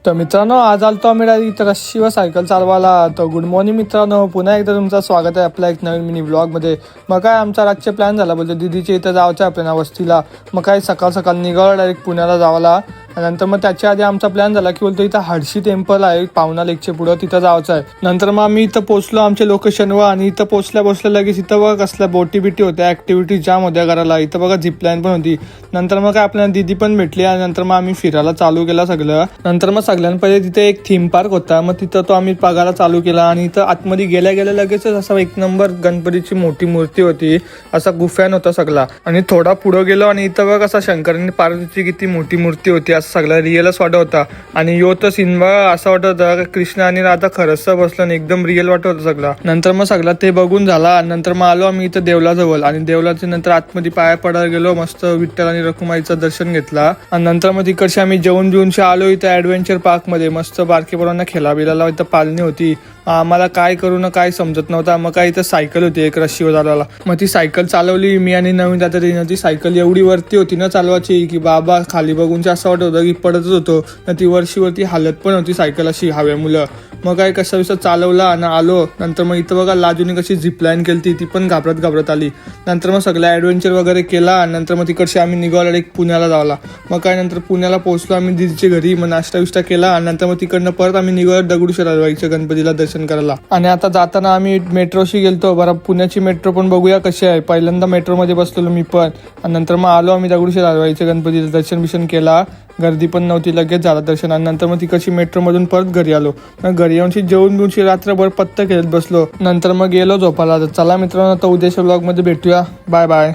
तर मित्रांनो, आज आलतो आम्ही डायरेक्ट इथं रश्शीवर सायकल चालवायला. तर गुड मॉर्निंग मित्रांनो, पुन्हा एकदा तुमचं स्वागत आहे आपल्या एक नवीन मिनी ब्लॉगमध्ये. मग काय आमचा रातचे प्लॅन झाला, बोलतो दीदीच्या इथं जायचं आहे आपल्याला वस्तीला. मग काय सकाळ सकाळ निघालो डायरेक्ट पुण्याला जावाला. नंतर मग त्याच्या आधी आमचा प्लॅन झाला की बोलतो इथं हडशी टेम्पल आहे पावना लेकच्या पुढं, तिथं जायचं आहे. नंतर मग आम्ही इथं पोहोचलो आमच्या लोकेशनवर. आणि इथं पोहोचल्या लगेच इथं बघा कसल्या बोटी बिटी होत्या, ॲक्टिव्हिटी जाम होत्या करायला. इथं बघा झिपलाईन पण होती. नंतर मग काय आपल्याला दीदी पण भेटली आणि नंतर मग आम्ही फिरायला चालू केला सगळं. नंतर मग सगळ्यां पहिले तिथे एक थीम पार्क होता, मग तिथं तो आम्ही बघायला चालू केला. आणि इथं आतमध्ये गेल्या लगेचच असा एक नंबर गणपतीची मोठी मूर्ती होती, असा गुफॅन होता सगळा. आणि थोडा पुढं गेलो आणि इथं बघ असा शंकर आणि पार्वतीची किती मोठी मूर्ती होती, असं सगळं रिअलच वाटत होता. आणि यो तर सीन बघा असं वाटत होता कृष्ण आणि राधा खरंच बसलं आणि एकदम रिअल वाटत होतं सगळं. नंतर मग सगळं ते बघून झाला. नंतर मग आलो आम्ही इथं देवलाजवळ. आणि देवलाच्या नंतर आतमध्ये पाया पडायला गेलो, मस्त विठ्ठल आणि रखुमाईचं दर्शन घेतला. आणि नंतर मग तिकडचे आम्ही जेवून आलो इथं ॲडव्हेंचर पार्क मध्ये. मस्त बारकी पोरांना खेळा बिलाला इथं पालणी होती. आम्हाला काय करू ना काय समजत नव्हतं. मग काय इथं सायकल होती एक रस्सीवर चालवायला. मग ती सायकल चालवली मी आणि नवीन दादा. ती सायकल एवढी वरती होती ना चालवायची की बाबा खाली बघून असं वाटत होतं की पडतच होतो ना. ती वरती हालत पण होती सायकल अशी हव्या मुलं. मग काय कसं चालवला आणि आलो. नंतर मग इथं बघा लाजूने कशी झिपलाईन केली ती पण घाबरत आली. नंतर मग सगळं ॲडव्हेंचर वगैरे केला. आणि नंतर मग तिकडचे आम्ही निघालो एक पुण्याला जावला. मग काय नंतर पुण्याला पोहोचलो आम्ही दीदीच्या घरी. मग नाश्ता विष्टा केला. आणि नंतर मग तिकडनं परत आम्ही निघालो दगडूशेठ हलवाईच्या गणपतीला दर्शन करायला. आणि आता जाताना आम्ही मेट्रोशी गेलतो. बरं पुण्याची मेट्रो पण बघूया कशी आहे. पहिल्यांदा मेट्रोमध्ये बसलेलो मी पण. आणि नंतर मग आलो आम्ही दगडूशेठ हलवाईच्या गणपतीला दर्शन केला. गर्दी पण नव्हती, लगेच झालं दर्शन. आणि नंतर मग तिकडची मेट्रोमधून परत घरी आलो. मग घरी येऊन जेवून रात्रभर पत्ता खेळत बसलो. नंतर मग गेलो झोपायला. चला मित्रांनो, आता उद्याच्या ब्लॉगमध्ये भेटूया. Bye bye.